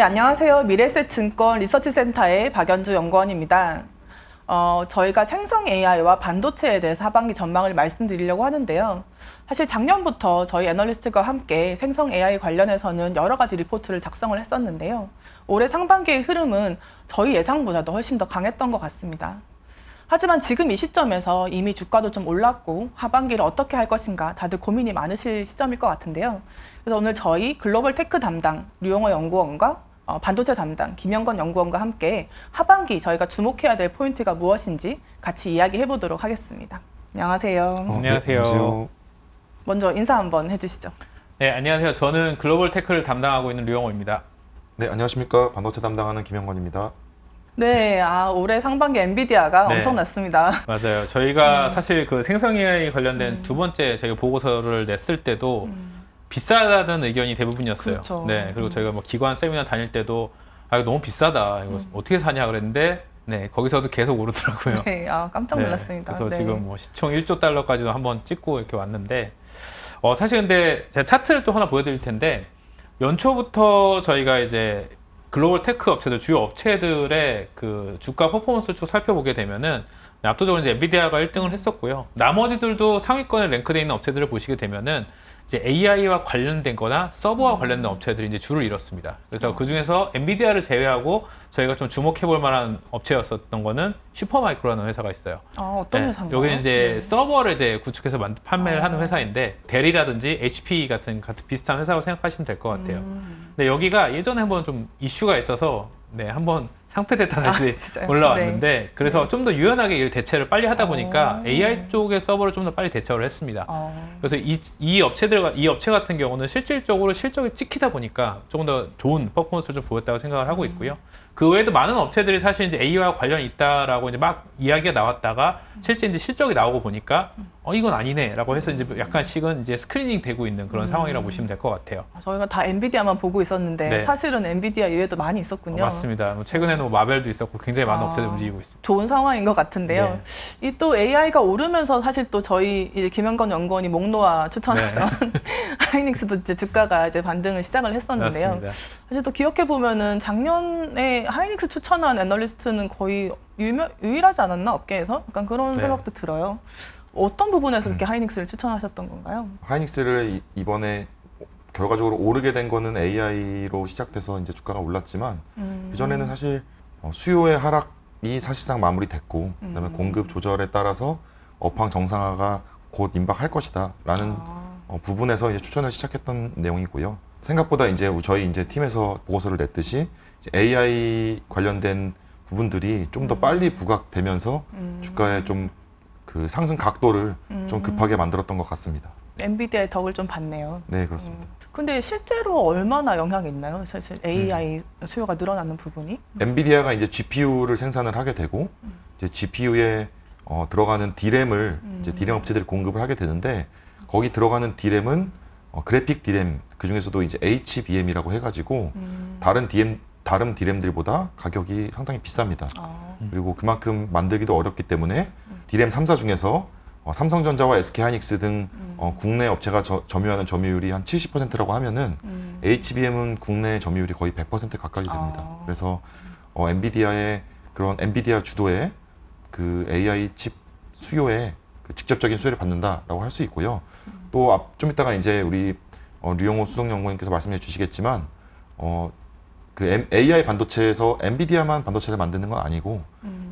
안녕하세요. 미래에셋증권 리서치센터의 박연주 연구원입니다. 저희가 생성 AI와 반도체에 대해서 하반기 전망을 말씀드리려고 하는데요. 사실 작년부터 저희 애널리스트과 함께 생성 AI 관련해서는 여러 가지 리포트를 작성을 했었는데요. 올해 상반기의 흐름은 저희 예상보다도 훨씬 더 강했던 것 같습니다. 하지만 지금 이 시점에서 이미 주가도 좀 올랐고 하반기를 어떻게 할 것인가 다들 고민이 많으실 시점일 것 같은데요. 그래서 오늘 저희 글로벌 테크 담당 류용호 연구원과 반도체 담당 김영건 연구원과 함께 하반기 저희가 주목해야 될 포인트가 무엇인지 같이 이야기해 보도록 하겠습니다. 안녕하세요. 안녕하세요. 먼저 인사 한번 해주시죠. 네, 안녕하세요. 저는 글로벌 테크를 담당하고 있는 류용호입니다. 네, 안녕하십니까. 반도체 담당하는 김영건입니다. 네, 올해 상반기 엔비디아가 네. 엄청났습니다. 맞아요. 저희가 사실 그 생성 AI 관련된 두 번째 저희가 보고서를 냈을 때도 비싸다는 의견이 대부분이었어요. 그렇죠. 네, 그리고 저희가 뭐 기관 세미나 다닐 때도 이거 너무 비싸다. 이거 어떻게 사냐 그랬는데 네, 거기서도 계속 오르더라고요. 네, 깜짝 놀랐습니다. 네, 그래서 네. 지금 뭐 시총 1조 달러까지도 한번 찍고 이렇게 왔는데 사실 근데 제가 차트를 또 하나 보여드릴 텐데 연초부터 저희가 이제 글로벌 테크 업체들, 주요 업체들의 그 주가 퍼포먼스를 쭉 살펴보게 되면은 압도적으로 이제 엔비디아가 1등을 했었고요. 나머지들도 상위권에 랭크되어 있는 업체들을 보시게 되면은 이제 AI와 관련된 거나 서버와 관련된 업체들이 이제 줄을 이뤘습니다. 그래서 그 중에서 엔비디아를 제외하고 저희가 좀 주목해 볼 만한 업체였었던 거는 슈퍼마이크로라는 회사가 있어요. 어떤 회사인가요? 여기는 이제 서버를 이제 구축해서 판매를 하는 회사인데 델이라든지 HP 같은 비슷한 회사라고 생각하시면 될 것 같아요. 근데 여기가 예전에 한번 좀 이슈가 있어서 네, 한번 상폐됐다는 진짜요? 올라왔는데 네. 그래서 좀 더 유연하게 이 대체를 빨리 하다 보니까 AI 쪽의 서버를 좀 더 빨리 대처를 했습니다. 그래서 이 업체 같은 경우는 실질적으로 실적이 찍히다 보니까 조금 더 좋은 퍼포먼스를 좀 보였다고 생각을 하고 있고요. 그 외에도 많은 업체들이 사실 이제 AI와 관련이 있다라고 이제 막 이야기가 나왔다가 실제 이제 실적이 나오고 보니까 이건 아니네라고 해서 이제 약간씩은 이제 스크리닝 되고 있는 그런 상황이라고 보시면 될 것 같아요. 저희가 다 엔비디아만 보고 있었는데 네. 사실은 엔비디아 이외에도 많이 있었군요. 맞습니다. 최근에는 뭐 마벨도 있었고 굉장히 많은 업체들이 움직이고 있습니다. 좋은 상황인 것 같은데요. 이 또 AI가 오르면서 사실 또 저희 이제 김영건 연구원이 목 놓아 추천했던 하이닉스도 이제 주가가 이제 반등을 시작을 했었는데요. 맞습니다. 사실 또 기억해 보면은 작년에 하이닉스 추천한 애널리스트는 거의 유일하지 않았나 업계에서? 약간 그런 생각도 들어요. 어떤 부분에서 그렇게 하이닉스를 추천하셨던 건가요? 하이닉스를 이번에 결과적으로 오르게 된 거는 AI로 시작돼서 이제 주가가 올랐지만 그전에는 사실 수요의 하락이 사실상 마무리됐고 그다음에 공급 조절에 따라서 업황 정상화가 곧 임박할 것이다 라는 부분에서 이제 추천을 시작했던 내용이고요. 생각보다 이제 저희 이제 팀에서 보고서를 냈듯이 이제 AI 관련된 부분들이 좀 더 빨리 부각되면서 주가의 좀 그 상승 각도를 좀 급하게 만들었던 것 같습니다. 엔비디아의 덕을 좀 봤네요. 네, 그렇습니다. 근데 실제로 얼마나 영향이 있나요? 사실 AI 수요가 늘어나는 부분이? 엔비디아가 이제 GPU를 생산을 하게 되고 이제 GPU에 들어가는 D램을 이제 D램 업체들이 공급을 하게 되는데 거기 들어가는 D램은 그래픽 D램 그 중에서도 이제 HBM이라고 해가지고 다른 D램들보다 가격이 상당히 비쌉니다. 그리고 그만큼 만들기도 어렵기 때문에 D램 3사 중에서 삼성전자와 SK하이닉스 등 국내 업체가 점유하는 점유율이 한 70%라고 하면은 HBM은 국내 점유율이 거의 100% 가까이 됩니다. 그래서 엔비디아의 그런 엔비디아 주도의 그 AI 칩 수요에 그 직접적인 수혜를 받는다라고 할 수 있고요. 또 좀 이따가 이제 우리 류용호 수석연구원님께서 말씀해 주시겠지만 그 AI 반도체에서 엔비디아만 반도체를 만드는 건 아니고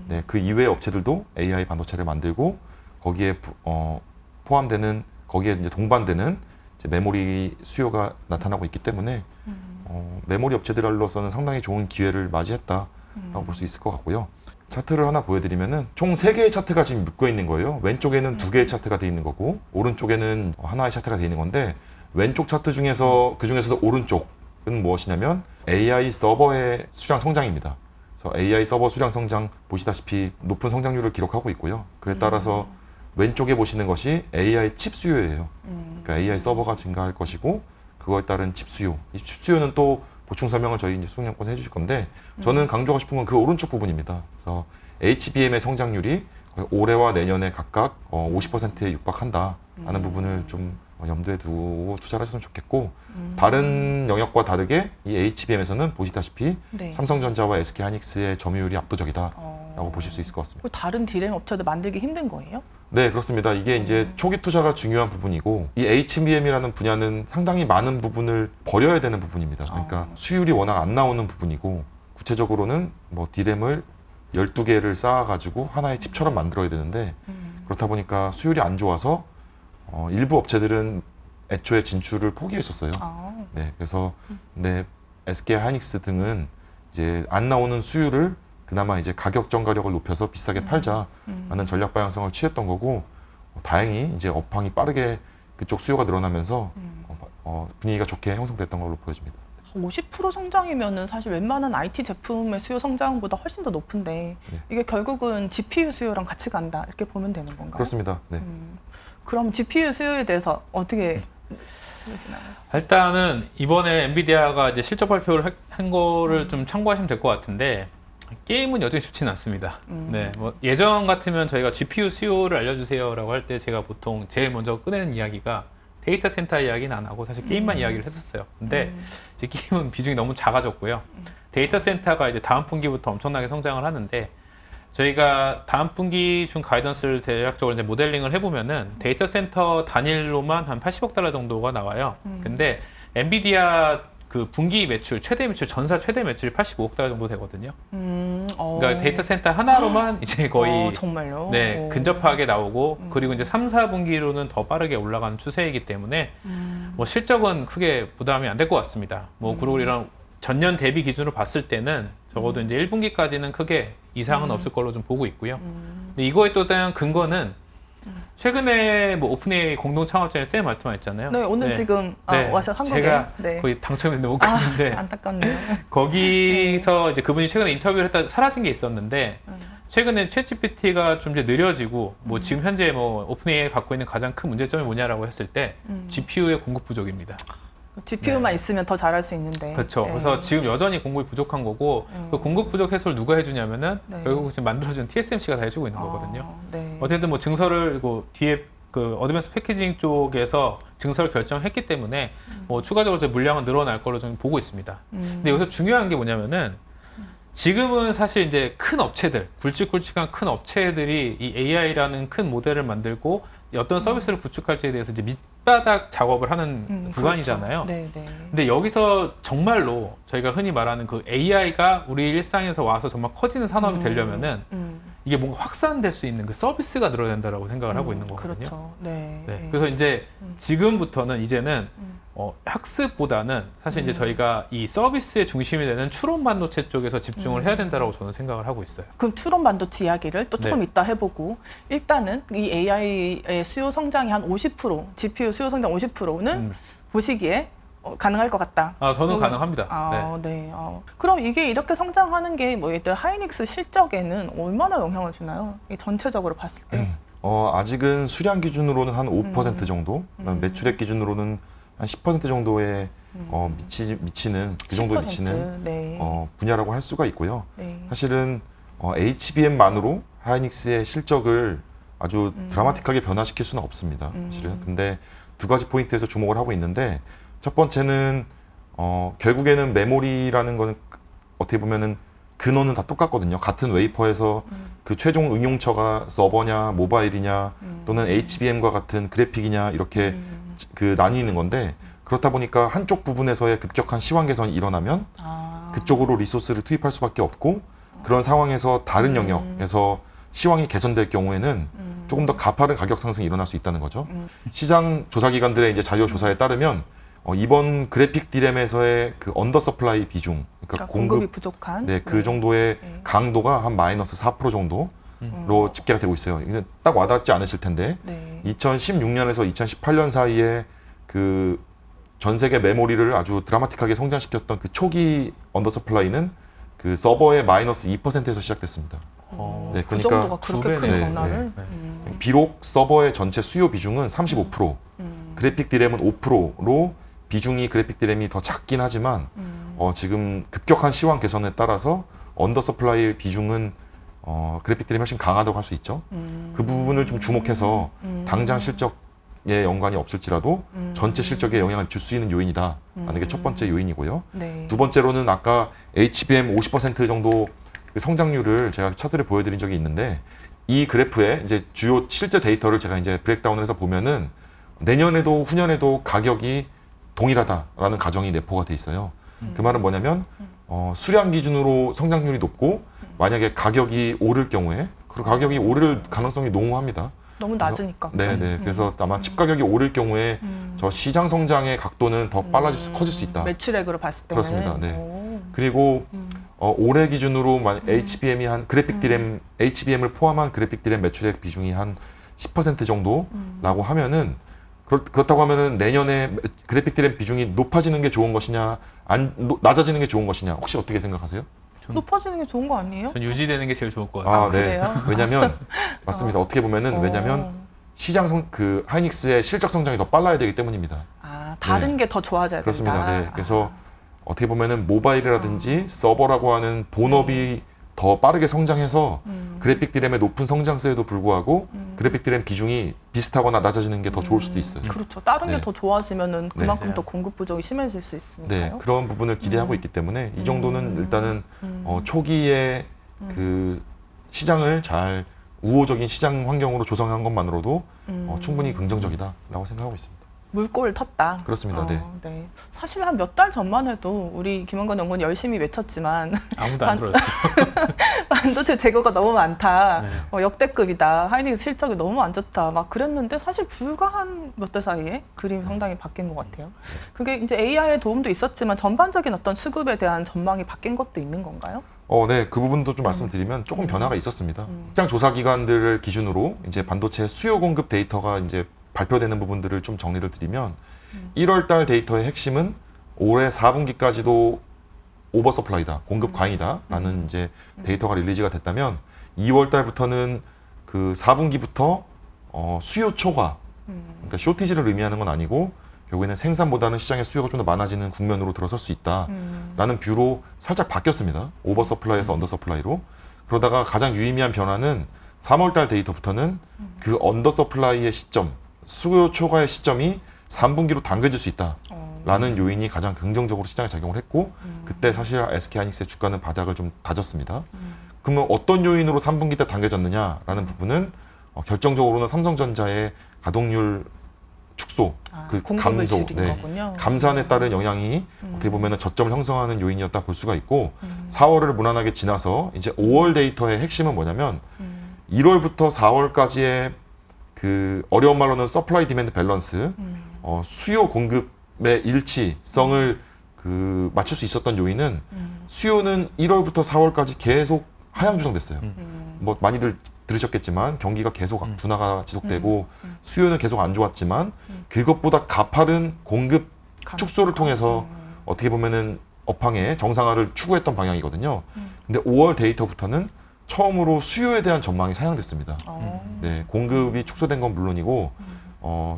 네, 그 이외의 업체들도 AI 반도체를 만들고 거기에 포함되는 거기에 이제 동반되는 이제 메모리 수요가 나타나고 있기 때문에 메모리 업체들로서는 상당히 좋은 기회를 맞이했다라고 볼 수 있을 것 같고요. 차트를 하나 보여드리면은 총 3개의 차트가 지금 묶여 있는 거예요. 왼쪽에는 2개의 차트가 돼 있는 거고 오른쪽에는 하나의 차트가 돼 있는 건데 왼쪽 차트 중에서 그 중에서도 오른쪽은 무엇이냐면 AI 서버의 수량 성장입니다. 그래서 AI 서버 수량 성장 보시다시피 높은 성장률을 기록하고 있고요. 그에 따라서 왼쪽에 보시는 것이 AI 칩 수요예요. 그러니까 AI 서버가 증가할 것이고 그거에 따른 칩 수요. 이 칩 수요는 또 보충 설명을 저희 이제 수석연구원 해주실 건데 저는 강조하고 싶은 건 그 오른쪽 부분입니다. 그래서 HBM의 성장률이 올해와 내년에 각각 50%에 육박한다라는 부분을 좀 염두에 두고 투자를 하셨으면 좋겠고 다른 영역과 다르게 이 HBM에서는 보시다시피 네. 삼성전자와 SK하이닉스의 점유율이 압도적이다라고 보실 수 있을 것 같습니다. 다른 디램 업체도 만들기 힘든 거예요? 네, 그렇습니다. 이게 이제 초기 투자가 중요한 부분이고 이 HBM이라는 분야는 상당히 많은 부분을 버려야 되는 부분입니다. 그러니까 수율이 워낙 안 나오는 부분이고 구체적으로는 뭐 디램을 12개를 쌓아가지고 하나의 칩처럼 만들어야 되는데 그렇다 보니까 수율이 안 좋아서 일부 업체들은 애초에 진출을 포기했었어요. 네, 그래서 근데 SK 하이닉스 등은 이제 안 나오는 수율을 그나마 이제 가격 전가력을 높여서 비싸게 팔자라는 전략 방향성을 취했던 거고 다행히 이제 업황이 빠르게 그쪽 수요가 늘어나면서 분위기가 좋게 형성됐던 걸로 보여집니다. 50% 성장이면은 사실 웬만한 IT 제품의 수요 성장보다 훨씬 더 높은데 네. 이게 결국은 GPU 수요랑 같이 간다 이렇게 보면 되는 건가요? 그렇습니다. 네. 그럼 GPU 수요에 대해서 어떻게 보시나요? 일단은 이번에 엔비디아가 이제 실적 발표를 한 거를 좀 참고하시면 될 것 같은데 게임은 여전히 좋지는 않습니다. 네, 뭐 예전 같으면 저희가 GPU 수요를 알려주세요라고 할 때 제가 보통 제일 먼저 꺼내는 이야기가 데이터 센터 이야기는 안 하고 사실 게임만 이야기를 했었어요. 근데 이제 게임은 비중이 너무 작아졌고요. 데이터 센터가 이제 다음 분기부터 엄청나게 성장을 하는데 저희가 다음 분기 중 가이던스를 대략적으로 이제 모델링을 해보면은 데이터 센터 단일로만 한 80억 달러 정도가 나와요. 근데 엔비디아 그 분기 매출, 최대 매출, 전사 최대 매출이 85억 달러 정도 되거든요. 그러니까 데이터 센터 하나로만 이제 거의 정말요? 네, 근접하게 나오고 그리고 이제 3, 4분기로는 더 빠르게 올라가는 추세이기 때문에 뭐 실적은 크게 부담이 안 될 것 같습니다. 뭐 그리고 이런 전년 대비 기준으로 봤을 때는 적어도 이제 1분기까지는 크게 이상은 없을 걸로 좀 보고 있고요. 근데 이거에 또 다른 근거는 최근에 뭐 오픈AI 공동 창업자인 샘 알트만 있잖아요. 네, 오늘 지금 와서 한 거죠. 제가 네. 거의 당첨했는데 못 갔는데 안타깝네요. 거기서 이제 그분이 최근에 인터뷰를 했다 사라진 게 있었는데 최근에 챗GPT가 좀 이제 느려지고 뭐 지금 현재 뭐 오픈AI 갖고 있는 가장 큰 문제점이 뭐냐라고 했을 때 GPU의 공급 부족입니다. GPU만 있으면 더 잘할 수 있는데. 그렇죠. 그래서 지금 여전히 공급이 부족한 거고 그 공급 부족 해소를 누가 해주냐면은 결국 지금 만들어준 TSMC가 다 해주고 있는 거거든요. 네. 어쨌든 뭐 증설을 뒤에 그 어드밴스 패키징 쪽에서 증설 결정했기 때문에 뭐 추가적으로 이제 물량은 늘어날 걸로 좀 보고 있습니다. 근데 여기서 중요한 게 뭐냐면은 지금은 사실 이제 큰 업체들, 굵직굵직한 큰 업체들이 이 AI라는 큰 모델을 만들고 어떤 서비스를 구축할지에 대해서 이제 밑바닥 작업을 하는 구간이잖아요. 그렇죠. 네, 네. 근데 여기서 정말로 저희가 흔히 말하는 그 AI가 우리 일상에서 와서 정말 커지는 산업이 되려면은 이게 뭔가 확산될 수 있는 그 서비스가 늘어야 된다라고 생각을 하고 있는 거거든요. 그렇죠. 네. 네. 그래서 이제 지금부터는 이제는 학습보다는 사실 이제 저희가 이 서비스의 중심이 되는 추론 반도체 쪽에서 집중을 해야 된다라고 저는 생각을 하고 있어요. 그럼 추론 반도체 이야기를 또 조금 네. 이따 해보고 일단은 이 AI의 수요 성장이 한 50%, GPU 수요 성장 50%는 보시기에 가능할 것 같다. 저는 가능합니다. 네. 네. 그럼 이게 이렇게 성장하는 게 뭐 예를 들어 하이닉스 실적에는 얼마나 영향을 주나요? 이 전체적으로 봤을 때. 아직은 수량 기준으로는 한 5% 정도, 매출액 기준으로는 한 10% 정도의 미치는 그 정도에 10%? 미치는 네. 분야라고 할 수가 있고요. 네. 사실은 HBM만으로 하이닉스의 실적을 아주 드라마틱하게 변화시킬 수는 없습니다. 사실은. 근데 두 가지 포인트에서 주목을 하고 있는데 첫 번째는 결국에는 메모리라는 거는 어떻게 보면은 근원은 다 똑같거든요. 같은 웨이퍼에서 그 최종 응용처가 서버냐 모바일이냐 또는 HBM과 같은 그래픽이냐 이렇게 그 나뉘는 건데 그렇다 보니까 한쪽 부분에서의 급격한 시황 개선이 일어나면 그쪽으로 리소스를 투입할 수밖에 없고 그런 상황에서 다른 영역에서 시황이 개선될 경우에는 조금 더 가파른 가격 상승이 일어날 수 있다는 거죠. 시장 조사기관들의 이제 자료 조사에 따르면 이번 그래픽 디램에서의 그 언더 서플라이 비중, 그러니까 공급이 부족한 그 정도의 강도가 한 마이너스 4% 정도로 집계가 되고 있어요. 이제 딱 와닿지 않으실 텐데 2016년에서 2018년 사이에 그 전 세계 메모리를 아주 드라마틱하게 성장시켰던 그 초기 언더 서플라이는 그 서버의 마이너스 2%에서 시작됐습니다. 네, 그 정도가 그렇게 큰 변화를. 비록 서버의 전체 수요 비중은 35%, 그래픽 디램은 5%로 비중이 그래픽 디램이 더 작긴 하지만 지금 급격한 시황 개선에 따라서 언더 서플라이 비중은 그래픽 디램이 훨씬 강하다고 할 수 있죠. 그 부분을 좀 주목해서 당장 실적 연관이 없을지라도 전체 실적에 영향을 줄 수 있는 요인이다라는 게 첫 번째 요인이고요. 네. 두 번째로는 아까 HBM 50% 정도 그 성장률을 제가 차트를 보여드린 적이 있는데 이 그래프에 이제 주요 실제 데이터를 제가 이제 브레이크다운을 해서 보면은 내년에도 후년에도 가격이 동일하다라는 가정이 내포가 돼 있어요. 그 말은 뭐냐면 수량 기준으로 성장률이 높고 만약에 가격이 오를 경우에 그리고 가격이 오를 가능성이 농후합니다. 너무 낮으니까. 그죠? 네네. 그래서 아마 집 가격이 오를 경우에 저 시장 성장의 각도는 더 커질 수 있다. 매출액으로 봤을 때는. 그렇습니다. 네. 오. 그리고 올해 기준으로 HBM이 한 그래픽 디램 HBM을 포함한 그래픽 디램 매출액 비중이 한 10% 정도라고 하면은 그렇다고 하면은 내년에 그래픽 디램 비중이 높아지는 게 좋은 것이냐, 낮아지는 게 좋은 것이냐, 혹시 어떻게 생각하세요? 높아지는 게 좋은 거 아니에요? 전 유지되는 게 제일 좋을 것 같아요. 아, 네. 그래요? 왜냐면 맞습니다. 어떻게 보면은 왜냐면 시장 그 하이닉스의 실적 성장이 더 빨라야 되기 때문입니다. 아, 다른 게 더 좋아져야 그렇습니다. 된다. 네. 그래서 어떻게 보면은 모바일이라든지 서버라고 하는 본업이 더 빠르게 성장해서 그래픽 디램의 높은 성장세에도 불구하고 그래픽 디램 비중이 비슷하거나 낮아지는 게 더 좋을 수도 있어요. 그렇죠. 다른 네. 게 더 좋아지면은 그만큼 네. 더 공급 부족이 심해질 수 있으니까요. 네, 그런 부분을 기대하고 있기 때문에 이 정도는 일단은 초기에 그 시장을 잘 우호적인 시장 환경으로 조성한 것만으로도 충분히 긍정적이다라고 생각하고 있습니다. 물꼬를 텄다. 그렇습니다. 네. 네. 사실 한 몇 달 전만 해도 우리 김원건 연구원 열심히 외쳤지만 아무도 안 들었죠. 반도체 재고가 너무 많다. 네. 역대급이다. 하이닉스 실적이 너무 안 좋다. 막 그랬는데 사실 불과 한 몇 달 사이에 그림이 상당히 바뀐 것 같아요. 그게 이제 AI의 도움도 있었지만 전반적인 어떤 수급에 대한 전망이 바뀐 것도 있는 건가요? 네, 그 부분도 좀 말씀드리면 조금 변화가 있었습니다. 시장 조사 기관들을 기준으로 이제 반도체 수요 공급 데이터가 이제 발표되는 부분들을 좀 정리를 드리면 1월 달 데이터의 핵심은 올해 4분기까지도 오버 서플라이다, 공급 과잉이다라는 이제 데이터가 릴리즈가 됐다면 2월 달부터는 그 4분기부터 수요 초과, 그러니까 쇼티지를 의미하는 건 아니고 결국에는 생산보다는 시장의 수요가 좀 더 많아지는 국면으로 들어설 수 있다라는 뷰로 살짝 바뀌었습니다. 오버 서플라이에서 언더 서플라이로. 그러다가 가장 유의미한 변화는 3월 달 데이터부터는 그 언더 서플라이의 시점, 수요 초과의 시점이 3분기로 당겨질 수 있다라는 요인이 가장 긍정적으로 시장에 작용을 했고 그때 사실 SK하이닉스의 주가는 바닥을 좀 다졌습니다. 그러면 어떤 요인으로 3분기 때 당겨졌느냐라는 부분은 결정적으로는 삼성전자의 가동률 축소, 그 공급을 감소, 줄인 거군요. 감산에 따른 영향이 어떻게 보면 저점을 형성하는 요인이었다 볼 수가 있고 4월을 무난하게 지나서 이제 5월 데이터의 핵심은 뭐냐면 1월부터 4월까지의 그 어려운 말로는 서플라이 디맨드 밸런스, 수요 공급의 일치성을 그 맞출 수 있었던 요인은 수요는 1월부터 4월까지 계속 하향 조정됐어요. 뭐 많이들 들으셨겠지만 경기가 계속 둔화가 지속되고 수요는 계속 안 좋았지만 그것보다 가파른 공급 축소를 통해서 어떻게 보면은 업황의 정상화를 추구했던 방향이거든요. 근데 5월 데이터부터는 처음으로 수요에 대한 전망이 상향됐습니다. 네, 공급이 축소된 건 물론이고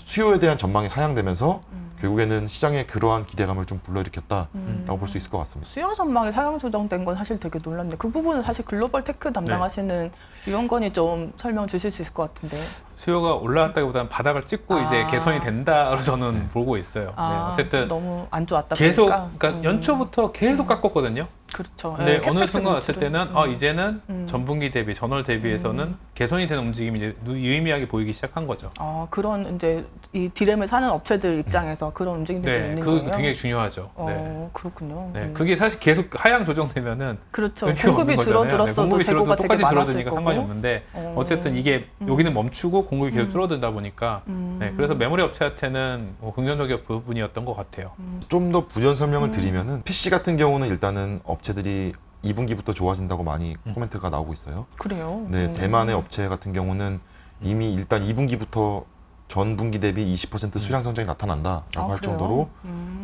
수요에 대한 전망이 상향되면서 결국에는 시장의 그러한 기대감을 좀 불러일으켰다라고 볼 수 있을 것 같습니다. 수요 전망이 상향 조정된 건 사실 되게 놀랍네요. 그 부분은 사실 글로벌 테크 담당하시는 유원건이 좀 설명 주실 수 있을 것 같은데. 수요가 올라왔다기보다는 바닥을 찍고 이제 개선이 된다로 저는 보고 있어요. 네, 어쨌든 너무 안 좋았다 계속 보니까. 그러니까 연초부터 계속 깎았거든요. 그렇죠. 근데 네, 어느 캐펙스 순간 왔을 지출은. 때는 이제는 전분기 대비 전월 대비해서는 개선이 되는 움직임이 이제 유의미하게 보이기 시작한 거죠. 그런 이제 이 디램을 사는 업체들 입장에서 그런 움직임들이 좀 네, 있는 그거 거예요. 굉장히 중요하죠. 네. 그렇군요. 네, 그게 사실 계속 하향 조정되면은 그렇죠. 의미가 없는 공급이 거잖아요. 줄어들었어도 공급이 재고가 줄어들어도 되게 똑같이 많았을 줄어드니까 거고. 상관이 없는데 어쨌든 이게 여기는 멈추고 공급이 계속 줄어들다 보니까 네, 그래서 메모리 업체한테는 긍정적인 부분이었던 것 같아요. 좀 더 부연 설명을 드리면은 PC 같은 경우는 일단은 업체들이 2분기부터 좋아진다고 많이 코멘트가 나오고 있어요. 그래요. 네, 대만의 업체 같은 경우는 이미 일단 2분기부터 전분기 대비 20% 수량 성장이 나타난다라고 할 그래요? 정도로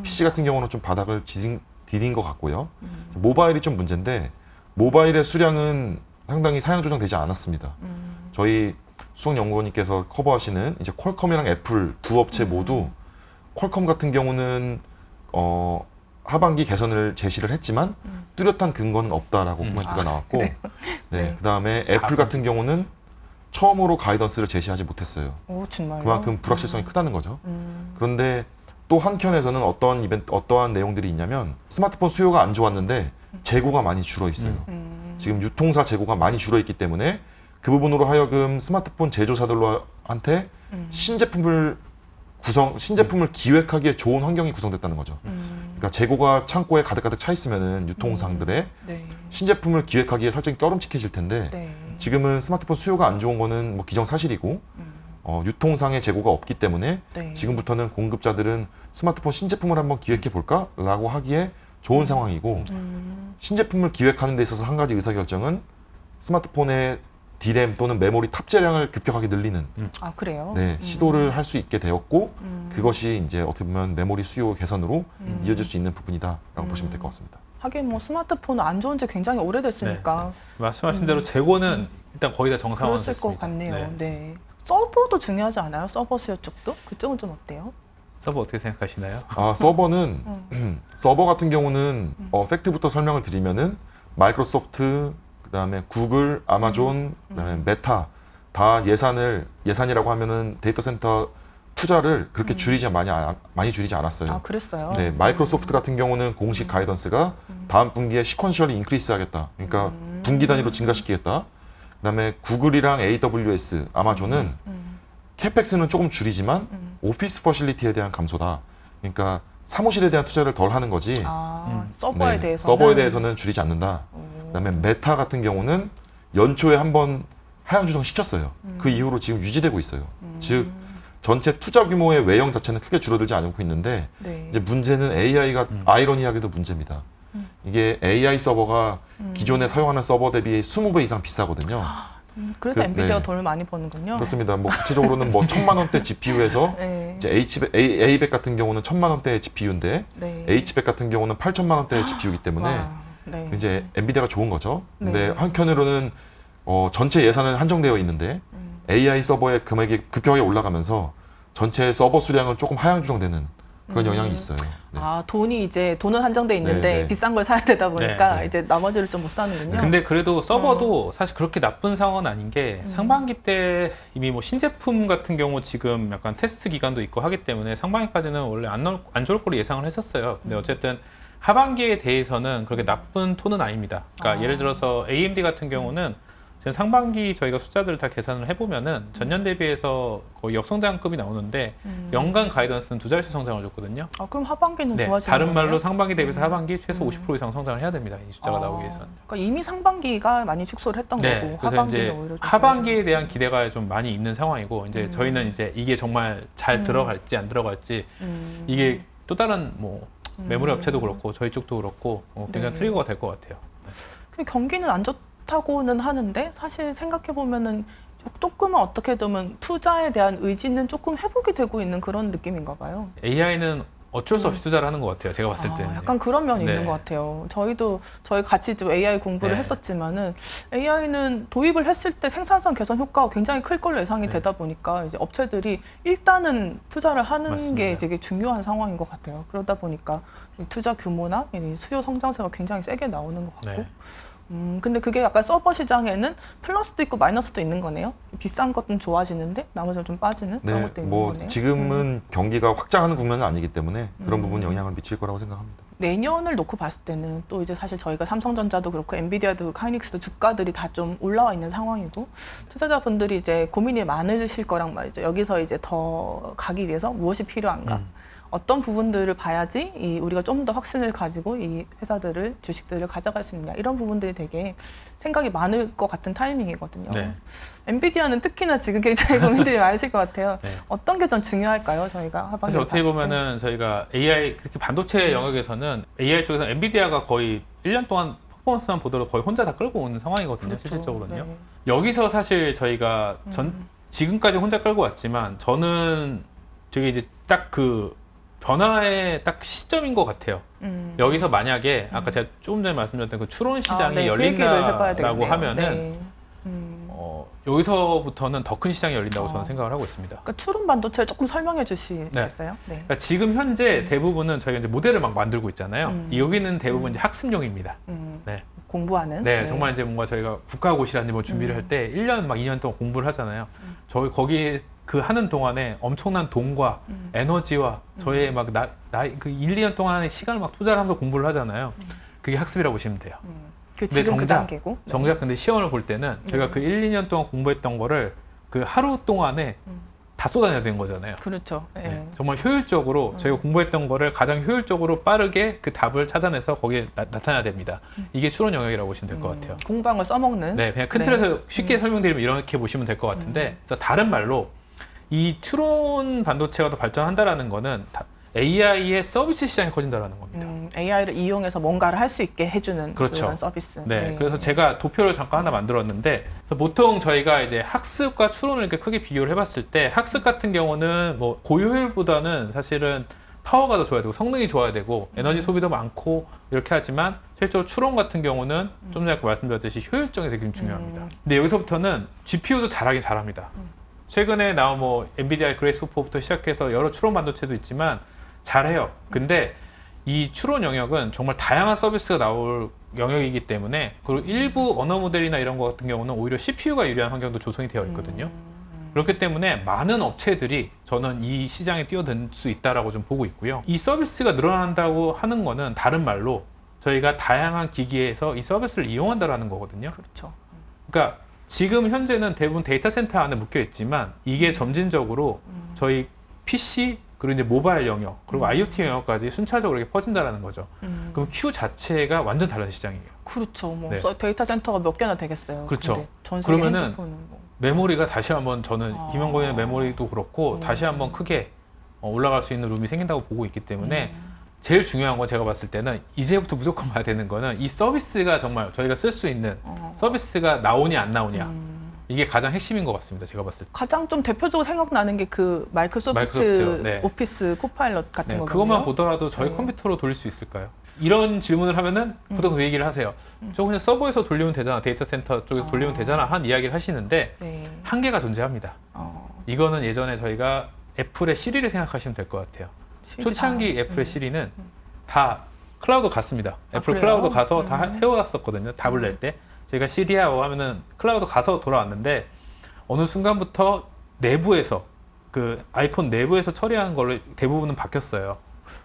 PC 같은 경우는 좀 바닥을 디딘 것 같고요. 모바일이 좀 문제인데 모바일의 수량은 상당히 상향 조정되지 않았습니다. 저희 수석연구원님께서 커버하시는 이제 퀄컴이랑 애플 두 업체 모두 퀄컴 같은 경우는 하반기 개선을 제시를 했지만 뚜렷한 근거는 없다라고 코멘트가 나왔고 네, 그다음에 애플 같은 경우는 처음으로 가이던스를 제시하지 못했어요. 오, 정말요? 그만큼 불확실성이 크다는 거죠. 음. 그런데 또 한켠에서는 어떠한 내용들이 있냐면 스마트폰 수요가 안 좋았는데 재고가 많이 줄어 있어요. 지금 유통사 재고가 많이 줄어 있기 때문에 그 부분으로 하여금 스마트폰 제조사들한테 신제품을 기획하기에 좋은 환경이 구성됐다는 거죠. 그러니까 재고가 창고에 가득가득 차 있으면은 유통상들의 네. 신제품을 기획하기에 살짝 꺼름칙해질 텐데 네. 지금은 스마트폰 수요가 안 좋은 거는 뭐 기정사실이고 유통상의 재고가 없기 때문에 네. 지금부터는 공급자들은 스마트폰 신제품을 한번 기획해 볼까라고 하기에 좋은 상황이고 신제품을 기획하는 데 있어서 한 가지 의사결정은 스마트폰의 D램 또는 메모리 탑재량을 급격하게 늘리는 아, 그래요? 시도를 할 수 있게 되었고 그것이 이제 어떻게 보면 메모리 수요 개선으로 이어질 수 있는 부분이다라고 보시면 될 것 같습니다. 하긴 뭐 스마트폰은 안 좋은 지 굉장히 오래됐으니까 말씀하신 대로 재고는 일단 거의 다 정상화됐습니다. 그랬을 것 같네요. 네. 네. 서버도 중요하지 않아요? 서버 수요 쪽도? 그쪽은 좀 어때요? 서버 어떻게 생각하시나요? 서버는 서버 같은 경우는 팩트부터 설명을 드리면은 마이크로소프트, 그다음에 구글, 아마존, 그다음에 메타 다 예산이라고 하면은 데이터 센터 투자를 그렇게 많이 줄이지 않았어요. 아, 그랬어요? 네, 마이크로소프트 같은 경우는 공식 가이던스가 다음 분기에 시퀀셜리 인크리스 하겠다. 그러니까 분기 단위로 증가시키겠다. 그다음에 구글이랑 AWS, 아마존은 캐펙스는 조금 줄이지만 오피스 퍼실리티에 대한 감소다. 그러니까 사무실에 대한 투자를 덜 하는 거지. 서버에 네, 대해서는? 서버에 대해서는 줄이지 않는다. 그다음에 메타 같은 경우는 연초에 한번 하향 조정 시켰어요. 그 이후로 지금 유지되고 있어요. 즉 전체 투자 규모의 외형 자체는 크게 줄어들지 않고 있는데 네. 이제 문제는 AI가 아이러니하게도 문제입니다. 이게 AI 서버가 기존에 사용하는 서버 대비 20배 이상 비싸거든요. 그래서 그, 엔비디아가 네. 돈을 많이 버는군요. 그렇습니다. 뭐 구체적으로는 뭐 1,000만 원대 GPU에서 네. 이제 A백 같은 경우는 1,000만 원대의 GPU인데 네. H백 같은 경우는 8,000만 원대의 GPU이기 때문에 와, 네. 이제 엔비디아가 좋은 거죠. 근데 네. 한편으로는 전체 예산은 한정되어 있는데 AI 서버의 금액이 급격하게 올라가면서 전체 서버 수량은 조금 하향 조정되는 그런 영향이 있어요. 네. 아, 돈은 한정돼 있는데 네, 네. 비싼 걸 사야 되다 보니까 네, 네. 이제 나머지를 좀 못 사는군요. 근데 그래도 서버도 사실 그렇게 나쁜 상황은 아닌 게 상반기 때 이미 뭐 신제품 같은 경우 지금 약간 테스트 기간도 있고 하기 때문에 상반기까지는 원래 안 좋을 거로 예상을 했었어요. 근데 어쨌든 하반기에 대해서는 그렇게 나쁜 톤은 아닙니다. 그러니까 예를 들어서 AMD 같은 경우는 지금 상반기 저희가 숫자들을 다 계산을 해보면은 전년 대비해서 거의 역성장급이 나오는데 연간 가이던스는 2자릿수 성장을 줬거든요. 아, 그럼 하반기는 네, 좋아지는 다른 말로 거네요? 상반기 대비해서 하반기 최소 50% 이상 성장을 해야 됩니다. 이 숫자가 나오기 위해서는. 그러니까 이미 상반기가 많이 축소를 했던 네, 거고 그래서 하반기는 이제 오히려 좀 하반기에 좋아지는 대한 기대가 좀 많이 있는 상황이고 이제 저희는 이제 이게 정말 잘 들어갈지 안 들어갈지 이게 또 다른 뭐 메모리 업체도 그렇고 저희 쪽도 그렇고 굉장히 네. 트리거가 될 것 같아요. 근데 경기는 안 좋다고는 하는데 사실 생각해 보면은 조금은 어떻게 보면 투자에 대한 의지는 조금 회복이 되고 있는 그런 느낌인가 봐요. AI는 어쩔 수 없이 투자를 하는 것 같아요. 제가 봤을 때는. 약간 그런 면이 네. 있는 것 같아요. 저희 같이 좀 AI 공부를 네. 했었지만은 AI는 도입을 했을 때 생산성 개선 효과가 굉장히 클 걸로 예상이 네. 되다 보니까 이제 업체들이 일단은 투자를 하는 맞습니다. 게 되게 중요한 상황인 것 같아요. 그러다 보니까 이 투자 규모나 이 수요 성장세가 굉장히 세게 나오는 것 같고. 네. 근데 그게 약간 서버 시장에는 플러스도 있고 마이너스도 있는 거네요. 비싼 것은 좋아지는데 나머지는 좀 빠지는 그런 네, 것도 있는 뭐 거네요. 지금은 경기가 확장하는 국면은 아니기 때문에 그런 부분 영향을 미칠 거라고 생각합니다. 내년을 놓고 봤을 때는 또 이제 사실 저희가 삼성전자도 그렇고 엔비디아도 하이닉스도 주가들이 다 좀 올라와 있는 상황이고 투자자분들이 이제 고민이 많으실 거란 말이죠. 여기서 이제 더 가기 위해서 무엇이 필요한가? 어떤 부분들을 봐야지 우리가 좀 더 확신을 가지고 이 회사들을 주식들을 가져갈 수 있느냐 이런 부분들이 되게 생각이 많을 것 같은 타이밍이거든요. 네. 엔비디아는 특히나 지금 굉장히 고민들이 많으실 것 같아요. 네. 어떤 게 좀 중요할까요? 저희가 사실 하반기에 어떻게 봤을 보면은 저희가 AI 특히 반도체 영역에서는 AI 쪽에서 엔비디아가 거의 1년 동안 퍼포먼스만 보더라도 거의 혼자 다 끌고 오는 상황이거든요. 그렇죠. 실질적으로는요. 네. 여기서 사실 저희가 지금까지 혼자 끌고 왔지만 저는 되게 이제 딱 그 변화의 딱 시점인 것 같아요. 여기서 만약에 아까 제가 조금 전에 말씀드렸던 그 추론 시장이 네, 그 얘기를 해봐야 열린다라고 되겠네요. 하면은 네. 여기서부터는 더 큰 시장이 열린다고 저는 어. 생각을 하고 있습니다. 그러니까 추론 반도체를 조금 설명해 주시겠어요? 네. 그러니까 지금 현재 대부분은 저희가 이제 모델을 막 만들고 있잖아요. 여기는 대부분 이제 학습용입니다. 네. 공부하는. 네, 정말 이제 뭔가 저희가 국가고시라든지 뭐 준비를 할 때 1년 막 2년 동안 공부를 하잖아요. 저희 거기 그 하는 동안에 엄청난 돈과 에너지와 저의 막 그 1, 2년 동안의 시간을 막 투자를 하면서 공부를 하잖아요. 그게 학습이라고 보시면 돼요. 그 근데 지금 그 단계고. 네. 정작 근데 시험을 볼 때는 저희가 그 1, 2년 동안 공부했던 거를 그 하루 동안에 다 쏟아내야 되는 거잖아요. 그렇죠. 네. 네, 정말 효율적으로 저희가 공부했던 거를 가장 효율적으로 빠르게 그 답을 찾아내서 거기에 나타나야 됩니다. 이게 추론 영역이라고 보시면 될 것 같아요. 공부한 걸 써먹는. 네, 그냥 큰 틀에서 쉽게 설명드리면 이렇게 보시면 될 것 같은데, 그래서 다른 말로 이 추론 반도체가 더 발전한다라는 거는 AI의 서비스 시장이 커진다라는 겁니다. AI를 이용해서 뭔가를 할 수 있게 해주는 그렇죠. 그런 서비스. 네, 그래서 제가 도표를 잠깐 하나 만들었는데, 그래서 보통 저희가 이제 학습과 추론을 이렇게 크게 비교를 해봤을 때, 학습 같은 경우는 뭐 고효율보다는 사실은 파워가 더 좋아야 되고 성능이 좋아야 되고 에너지 소비도 많고 이렇게 하지만 실제로 추론 같은 경우는 좀 전에 말씀드렸듯이 효율성이 되게 중요합니다. 근데 여기서부터는 GPU도 잘하긴 잘합니다. 최근에 나온 뭐 엔비디아 그래스호퍼부터 시작해서 여러 추론 반도체도 있지만 잘해요. 근데 이 추론 영역은 정말 다양한 서비스가 나올 영역이기 때문에, 그리고 일부 언어 모델이나 이런 것 같은 경우는 오히려 CPU가 유리한 환경도 조성이 되어 있거든요. 그렇기 때문에 많은 업체들이 저는 이 시장에 뛰어들 수 있다라고 좀 보고 있고요. 이 서비스가 늘어난다고 하는 거는 다른 말로 저희가 다양한 기기에서 이 서비스를 이용한다라는 거거든요. 그렇죠. 그러니까 지금 현재는 대부분 데이터 센터 안에 묶여 있지만 이게 점진적으로 저희 PC 그리고 이제 모바일 영역 그리고 IoT 영역까지 순차적으로 이렇게 퍼진다라는 거죠. 그럼 Q 자체가 완전 다른 시장이에요. 그렇죠. 뭐 네. 데이터 센터가 몇 개나 되겠어요. 그렇죠. 근데 전 세계 그러면은 핸드폰은 뭐. 메모리가 다시 한번 저는 김영권의 메모리도 그렇고 다시 한번 크게 올라갈 수 있는 룸이 생긴다고 보고 있기 때문에 제일 중요한 건 제가 봤을 때는 이제부터 무조건 봐야 되는 거는 이 서비스가 정말 저희가 쓸 수 있는 서비스가 나오냐 안 나오냐 이게 가장 핵심인 것 같습니다. 제가 봤을 때. 가장 좀 대표적으로 생각나는 게 그 마이크로소프트 네. 오피스 코파일럿 같은 네, 거거든요. 그것만 보더라도 저희 컴퓨터로 돌릴 수 있을까요? 이런 질문을 하면은 보통 그 얘기를 하세요. 저 그냥 서버에서 돌리면 되잖아, 데이터 센터 쪽에서 돌리면 되잖아 한 이야기를 하시는데 네. 한계가 존재합니다. 이거는 예전에 저희가 애플의 시리를 생각하시면 될 것 같아요. 초창기 애플의 시리는 다 클라우드 갔습니다. 애플 그래요? 클라우드 가서 다 해왔었거든요. 답을 낼 때. 저희가 시리하고 하면은 클라우드 가서 돌아왔는데 어느 순간부터 내부에서 그 아이폰 내부에서 처리하는 걸로 대부분은 바뀌었어요.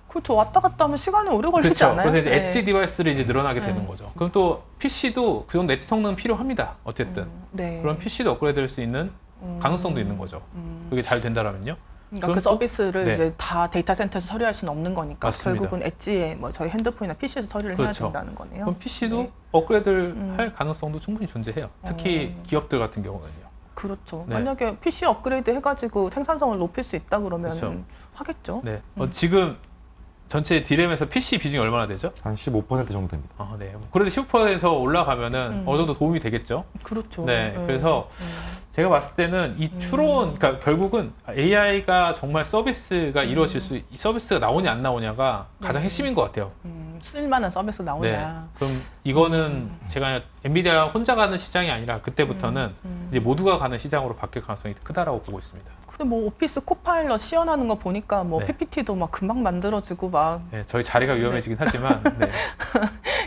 그렇죠. 왔다 갔다 하면 시간이 오래 걸리지 그렇죠. 않아요? 그래서 이제 네. 엣지 디바이스를 이제 늘어나게 되는 거죠. 그럼 또 PC도 그 정도 엣지 성능은 필요합니다. 어쨌든. 네. 그럼 PC도 업그레이드 될 수 있는 가능성도 있는 거죠. 그게 잘 된다라면요. 그러니까 그 서비스를 네. 이제 다 데이터 센터에서 처리할 수는 없는 거니까 맞습니다. 결국은 엣지에 뭐 저희 핸드폰이나 PC에서 처리를 그렇죠. 해야 된다는 거네요. 그럼 PC도 네. 업그레이드를 할 가능성도 충분히 존재해요. 특히 기업들 같은 경우는요. 그렇죠. 네. 만약에 PC 업그레이드 해가지고 생산성을 높일 수 있다 그러면 그렇죠. 하겠죠. 네. 지금 전체 D램에서 PC 비중이 얼마나 되죠? 한 15% 정도 됩니다. 네. 그래도 15%에서 올라가면은 어느 정도 도움이 되겠죠. 그렇죠. 네. 그래서 제가 봤을 때는 이 추론, 그러니까 결국은 AI가 정말 서비스가 이루어질 수, 이 서비스가 나오냐 안 나오냐가 가장 핵심인 것 같아요. 쓸만한 서비스 네. 나오냐. 그럼 이거는 제가 엔비디아 혼자 가는 시장이 아니라 그때부터는 이제 모두가 가는 시장으로 바뀔 가능성이 크다라고 보고 있습니다. 근데 뭐 오피스 코파일럿 시연하는 거 보니까 뭐 네. PPT도 막 금방 만들어지고 막 네, 저희 자리가 위험해지긴 하지만 네.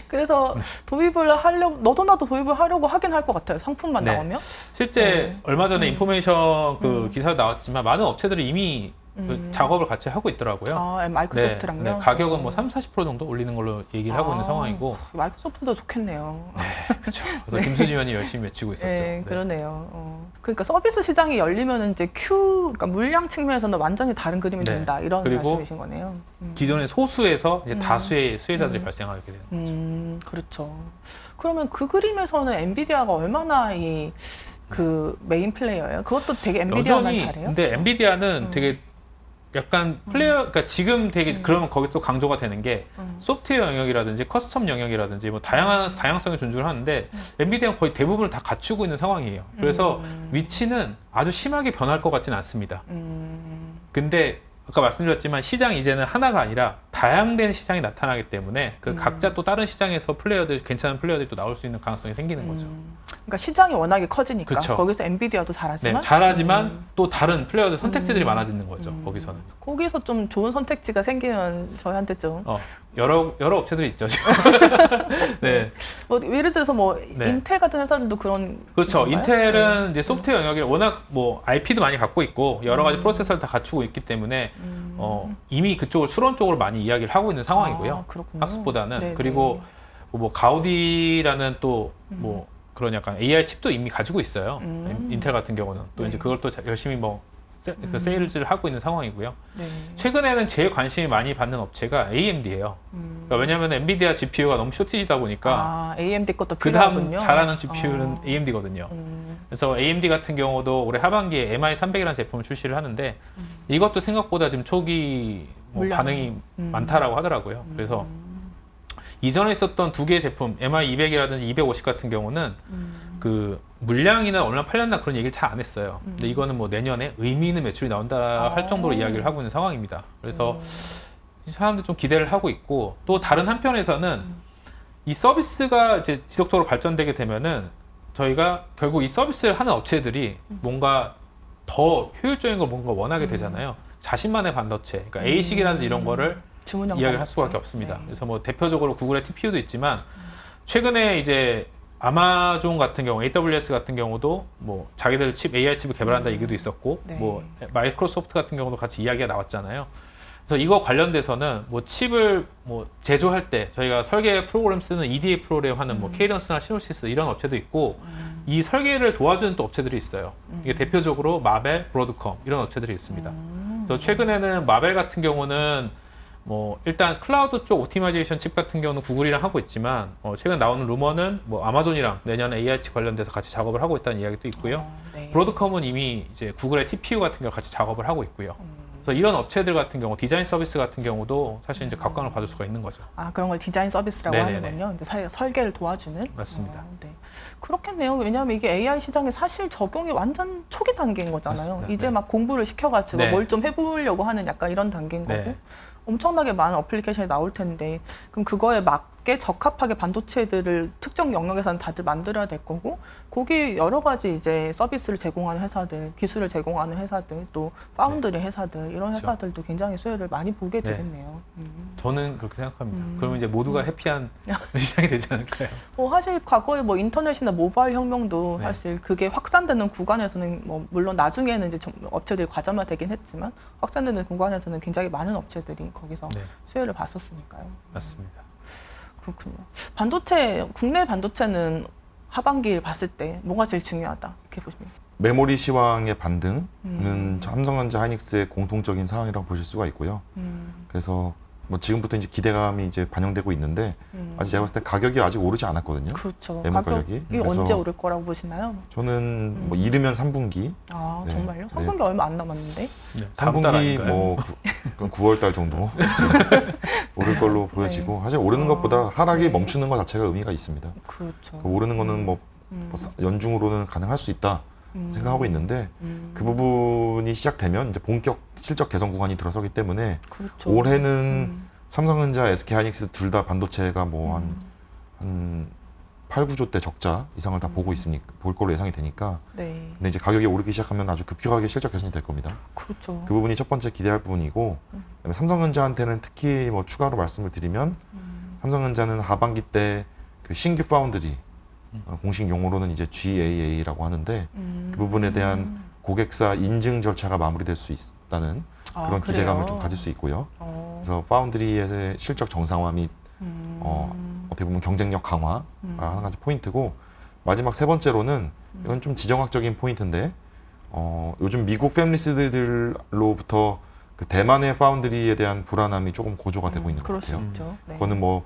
그래서 도입을 하려고 너도 나도 도입을 하려고 하긴 할 것 같아요. 상품만 네. 나오면. 실제 얼마 전에 인포메이션 그 기사 나왔지만 많은 업체들이 이미 그 작업을 같이 하고 있더라고요. 아, 마이크로소프트랑요? 네, 가격은 뭐 30-40% 정도 올리는 걸로 얘기를 하고 있는 상황이고. 마이크로소프트도 좋겠네요. 네, 그렇죠. 그래서 김수지 의원이 열심히 외치고 있었죠. 네, 그러네요. 그러니까 서비스 시장이 열리면 이제 그러니까 물량 측면에서는 완전히 다른 그림이 네. 된다 이런 그리고 말씀이신 거네요. 기존의 소수에서 이제 다수의 수혜자들이 발생하게 되는 거죠. 그렇죠. 그러면 그 그림에서는 엔비디아가 얼마나 그 메인 플레이어예요? 그것도 되게 엔비디아만 여전히, 잘해요? 근데 엔비디아는 되게 약간 그러니까 지금 되게 그러면 거기 또 강조가 되는 게 소프트웨어 영역이라든지 커스텀 영역이라든지 뭐 다양성을 존중을 하는데 엔비디아는 거의 대부분을 다 갖추고 있는 상황이에요. 그래서 위치는 아주 심하게 변할 것 같지는 않습니다. 근데 아까 말씀드렸지만 시장이 이제는 하나가 아니라 다양된 시장이 나타나기 때문에 그 각자 또 다른 시장에서 플레이어들, 괜찮은 플레이어들이 또 나올 수 있는 가능성이 생기는 거죠. 그러니까 시장이 워낙에 커지니까 그쵸. 거기서 엔비디아도 잘하지만 네, 잘하지만 또 다른 플레이어들 선택지들이 많아지는 거죠. 거기서는. 거기서 좀 좋은 선택지가 생기면 저희한테 좀 여러 업체들이 있죠. 지금. 네. 뭐 예를 들어서 뭐 네. 인텔 같은 회사들도 그런 그렇죠. 건가요? 인텔은 이제 소프트웨어 영역이 워낙 뭐 IP도 많이 갖고 있고 여러 가지 프로세서를 다 갖추고 있기 때문에 이미 그쪽을 수론 쪽으로 많이 이야기를 하고 있는 상황이고요. 아, 그렇군요. 학습보다는. 네네. 그리고 뭐 가우디라는 또 뭐 그런 약간 AI 칩도 이미 가지고 있어요. 인텔 같은 경우는 또 네. 이제 그걸 또 열심히 뭐 그 세일즈를 하고 있는 상황이고요. 네. 최근에는 제일 관심이 많이 받는 업체가 AMD예요. 그러니까 왜냐하면 엔비디아 GPU가 너무 쇼티지다 보니까 AMD 것도 그 다음 필요하군요. 잘하는 GPU는 AMD거든요. 그래서 AMD 같은 경우도 올해 하반기에 MI300이라는 제품을 출시를 하는데 이것도 생각보다 지금 초기 뭐 물량. 반응이 많다라고 하더라고요. 그래서 이전에 있었던 두 개의 제품 MI200이라든지 250 같은 경우는 그 물량이나 얼마나 팔렸나 그런 얘기를 잘 안 했어요. 근데 이거는 뭐 내년에 의미 있는 매출이 나온다 할 정도로 이야기를 하고 있는 상황입니다. 그래서 사람들 좀 기대를 하고 있고 또 다른 한편에서는 이 서비스가 이제 지속적으로 발전되게 되면은 저희가 결국 이 서비스를 하는 업체들이 뭔가 더 효율적인 걸 뭔가 원하게 되잖아요. 자신만의 반도체, 그러니까 ASIC이라든지 이런 거를 주문형 이야기를 할 반도체. 수밖에 없습니다. 네. 그래서 뭐 대표적으로 구글의 TPU도 있지만 최근에 이제 아마존 같은 경우, AWS 같은 경우도 뭐 자기들 칩 AI 칩을 개발한다 얘기도 있었고, 네. 뭐 마이크로소프트 같은 경우도 같이 이야기가 나왔잖아요. 그래서 이거 관련돼서는 뭐 칩을 뭐 제조할 때 저희가 설계 프로그램 쓰는 EDA 프로그램 하는 뭐 케이던스나 시노시스 이런 업체도 있고 이 설계를 도와주는 또 업체들이 있어요. 이게 대표적으로 마벨, 브로드컴 이런 업체들이 있습니다. 그래서 최근에는 마벨 같은 경우는 뭐 일단 클라우드 쪽 오티마이제이션 칩 같은 경우는 구글이랑 하고 있지만 최근 나오는 루머는 뭐 아마존이랑 내년에 AI 칩 관련돼서 같이 작업을 하고 있다는 이야기도 있고요. 네. 브로드컴은 이미 이제 구글의 TPU 같은 걸 같이 작업을 하고 있고요. 그래서 이런 업체들 같은 경우 디자인 서비스 같은 경우도 사실 이제 각광을 받을 수가 있는 거죠. 그런 걸 디자인 서비스라고 네네네. 하는군요. 이제 설계를 도와주는. 맞습니다. 네. 그렇겠네요. 왜냐하면 이게 AI 시장에 사실 적용이 완전 초기 단계인 거잖아요. 맞습니다. 이제 네. 막 공부를 시켜가지고 네. 뭘 좀 해보려고 하는 약간 이런 단계인 네. 거고. 엄청나게 많은 어플리케이션이 나올 텐데 그럼 그거에 맞게 적합하게 반도체들을 특정 영역에서는 다들 만들어야 될 거고 거기 여러 가지 이제 서비스를 제공하는 회사들, 기술을 제공하는 회사들, 또 파운드리 회사들 이런 그렇죠. 회사들도 굉장히 수혜를 많이 보게 네. 되겠네요. 저는 그렇게 생각합니다. 그러면 이제 모두가 해피한 시장이 되지 않을까요? 사실 과거에 뭐 인터넷이나 모바일 혁명도 네. 사실 그게 확산되는 구간에서는 뭐 물론 나중에는 이제 업체들이 과점화되긴 했지만 확산되는 구간에서는 굉장히 많은 업체들이 거기서 네, 수혜를 봤었으니까요. 맞습니다. 그렇군요. 국내 반도체는 하반기를 봤을 때 뭐가 제일 중요하다 이렇게 보시면 메모리 시황의 반등은 삼성전자 하이닉스의 공통적인 상황이라고 보실 수가 있고요. 그래서 뭐 지금부터 이제 기대감이 이제 반영되고 있는데 아직 제가 봤을 때 가격이 아직 오르지 않았거든요. 그렇죠. 메모리 가격이 가격이. 그래서 언제 오를 거라고 보시나요? 저는 뭐 이르면 3분기, 네. 정말요? 네. 3분기 얼마 안 남았는데? 네, 다음 달 3분기 아닌가요? 뭐 9월 달 정도 오를 걸로 보여지고 사실 오르는 것보다 하락이 네. 멈추는 것 자체가 의미가 있습니다. 그렇죠. 그 오르는 거는 뭐 연중으로는 가능할 수 있다 생각하고 있는데 그 부분이 시작되면 이제 본격 실적 개선 구간이 들어서기 때문에 그렇죠. 올해는 삼성전자, SK 하이닉스 둘 다 반도체가 뭐 한 8, 9조 대 적자 이상을 다 보고 있으니까 볼 걸로 예상이 되니까 네. 근데 이제 가격이 오르기 시작하면 아주 급격하게 실적 개선이 될 겁니다. 그렇죠. 그 부분이 첫 번째 기대할 부분이고 그다음에 삼성전자한테는 특히 뭐 추가로 말씀을 드리면 삼성전자는 하반기 때 그 신규 파운드리 공식 용어로는 이제 GAA라고 하는데 그 부분에 대한 고객사 인증 절차가 마무리될 수 있다는 그런 기대감을 좀 가질 수 있고요. 그래서 파운드리의 실적 정상화 및 어떻게 보면 경쟁력 강화가 한 가지 포인트고 마지막 세 번째로는 이건 좀 지정학적인 포인트인데 요즘 미국 패밀리스들로부터 그 대만의 파운드리에 대한 불안함이 조금 고조가 되고 있는 것 그럴 수 같아요. 있죠. 네. 그거는 뭐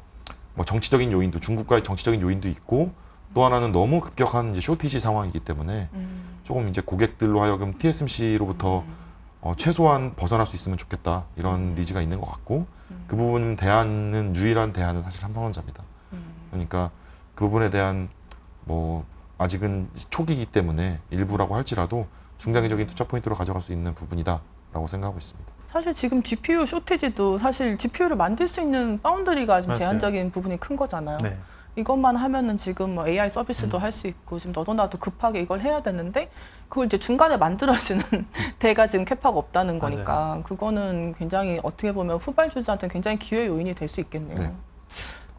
정치적인 요인도 중국과의 정치적인 요인도 있고 또 하나는 너무 급격한 이제 쇼티지 상황이기 때문에 조금 이제 고객들로 하여금 TSMC로부터 최소한 벗어날 수 있으면 좋겠다 이런 니즈가 있는 것 같고 그 부분 대안은 유일한 대안은 사실 삼성전자입니다. 그러니까 그 부분에 대한 뭐 아직은 초기이기 때문에 일부라고 할지라도 중장기적인 투자 포인트로 가져갈 수 있는 부분이다 있다라고 생각하고 있습니다. 사실 지금 GPU 쇼티지도 사실 GPU를 만들 수 있는 파운드리가 지금 맞아요. 제한적인 부분이 큰 거잖아요. 네. 이것만 하면은 지금 뭐 AI 서비스도 할 수 있고 지금 너도 나도 급하게 이걸 해야 되는데 그걸 이제 중간에 만들어지는 데가 지금 캐파가 없다는 거니까 그거는 굉장히 어떻게 보면 후발주자한테는 굉장히 기회 요인이 될 수 있겠네요. 네.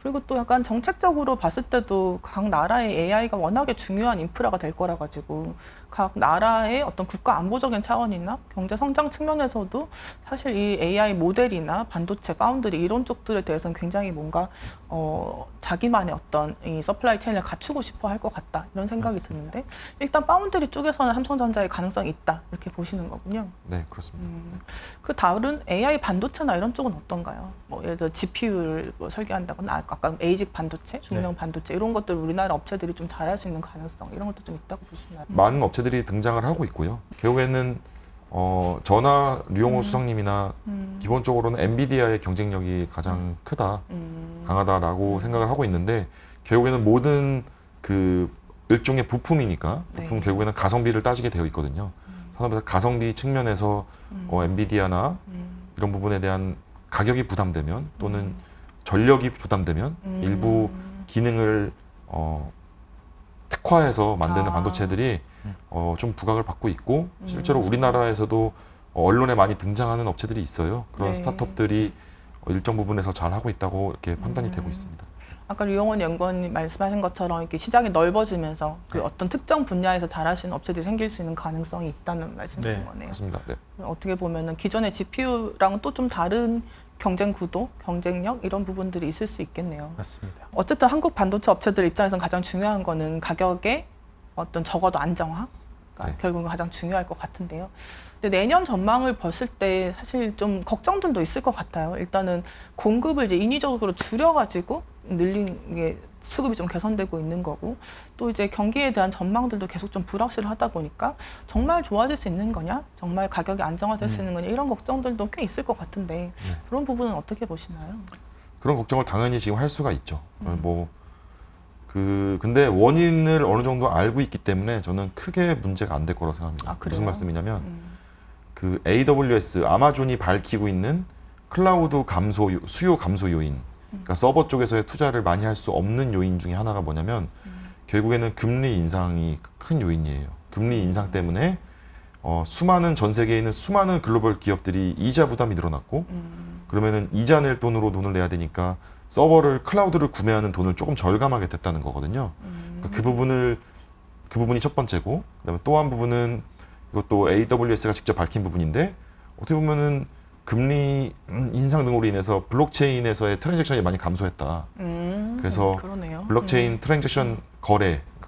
그리고 또 약간 정책적으로 봤을 때도 각 나라의 AI가 워낙에 중요한 인프라가 될 거라 가지고 각 나라의 어떤 국가 안보적인 차원이나 경제 성장 측면에서도 사실 이 AI 모델이나 반도체, 파운드리 이런 쪽들에 대해서는 굉장히 뭔가 자기만의 어떤 이 서플라이 체인을 갖추고 싶어 할 것 같다 이런 생각이 드는데 일단 파운드리 쪽에서는 삼성전자의 가능성이 있다 이렇게 보시는 거군요. 네, 그렇습니다. 그 다른 AI 반도체나 이런 쪽은 어떤가요? 뭐 예를 들어 GPU를 뭐 설계한다거나 아까 에이직 반도체, 중량 반도체 이런 것들 우리나라 업체들이 좀 잘할 수 있는 가능성 이런 것도 좀 있다고 보시나요? 많은 업체들이 등장을 하고 있고요. 결국에는 저나 류용호 수석님이나 기본적으로는 엔비디아의 경쟁력이 가장 크다, 강하다라고 생각을 하고 있는데 결국에는 모든 그 일종의 부품이니까 부품 네. 결국에는 가성비를 따지게 되어 있거든요. 산업에서 가성비 측면에서 엔비디아나 이런 부분에 대한 가격이 부담되면 또는 전력이 부담되면 일부 기능을 특화해서 만드는 반도체들이 좀 부각을 받고 있고 실제로 우리나라에서도 언론에 많이 등장하는 업체들이 있어요. 그런 네. 스타트업들이 일정 부분에서 잘 하고 있다고 이렇게 판단이 되고 있습니다. 아까 류용원 연구원님 말씀하신 것처럼 이렇게 시장이 넓어지면서 그 네. 어떤 특정 분야에서 잘하시는 업체들이 생길 수 있는 가능성이 있다는 말씀이신 네. 거네요. 맞습니다. 네. 어떻게 보면은 기존의 GPU랑은 또 좀 다른 경쟁 구도, 경쟁력 이런 부분들이 있을 수 있겠네요. 맞습니다. 어쨌든 한국 반도체 업체들 입장에서는 가장 중요한 거는 가격의 어떤 적어도 안정화가 네. 결국은 가장 중요할 것 같은데요. 근데 내년 전망을 봤을 때 사실 좀 걱정들도 있을 것 같아요. 일단은 공급을 이제 인위적으로 줄여가지고 늘린 게 수급이 좀 개선되고 있는 거고 또 이제 경기에 대한 전망들도 계속 좀 불확실하다 보니까 정말 좋아질 수 있는 거냐, 정말 가격이 안정화될 수 있는 거냐 이런 걱정들도 꽤 있을 것 같은데 그런 부분은 어떻게 보시나요? 그런 걱정을 당연히 지금 할 수가 있죠. 근데 원인을 어느 정도 알고 있기 때문에 저는 크게 문제가 안 될 거라고 생각합니다. 아, 그래요? 무슨 말씀이냐면 그 AWS 아마존이 밝히고 있는 클라우드 감소 수요 감소 요인, 그러니까 서버 쪽에서의 투자를 많이 할 수 없는 요인 중에 하나가 뭐냐면 결국에는 금리 인상이 큰 요인이에요. 금리 인상 때문에 수많은 전 세계에 있는 수많은 글로벌 기업들이 이자 부담이 늘어났고 그러면은 이자 낼 돈으로 돈을 내야 되니까 서버를 클라우드를 구매하는 돈을 조금 절감하게 됐다는 거거든요. 그러니까 그 부분이 첫 번째고 그다음에 또 한 부분은 이것도 AWS가 직접 밝힌 부분인데 어떻게 보면은 금리 인상 등으로 인해서 블록체인에서의 트랜잭션이 많이 감소했다. 그래서 그러네요. 블록체인 트랜잭션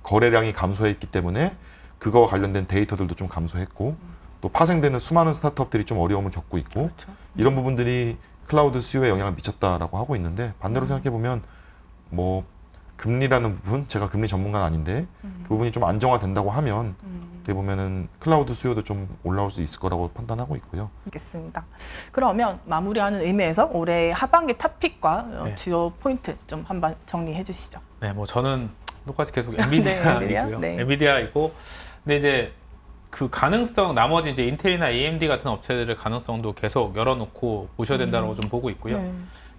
거래량이 감소했기 때문에 그거와 관련된 데이터들도 좀 감소했고 또 파생되는 수많은 스타트업들이 좀 어려움을 겪고 있고 그렇죠. 이런 부분들이 클라우드 수요에 영향을 미쳤다라고 하고 있는데 반대로 생각해 보면 뭐 금리라는 부분 제가 금리 전문가는 아닌데 그 부분이 좀 안정화된다고 하면 어떻게 보면은 클라우드 수요도 좀 올라올 수 있을 거라고 판단하고 있고요. 알겠습니다. 그러면 마무리하는 의미에서 올해 하반기 탑픽과 네. 주요 포인트 좀 한번 정리해 주시죠. 네, 뭐 저는 똑같이 계속 엔비디아이고요. 네. 엔비디아이고, 근데 이제 그 가능성 나머지 이제 인텔이나 AMD 같은 업체들의 가능성도 계속 열어놓고 보셔야 된다고 좀 보고 있고요. 네.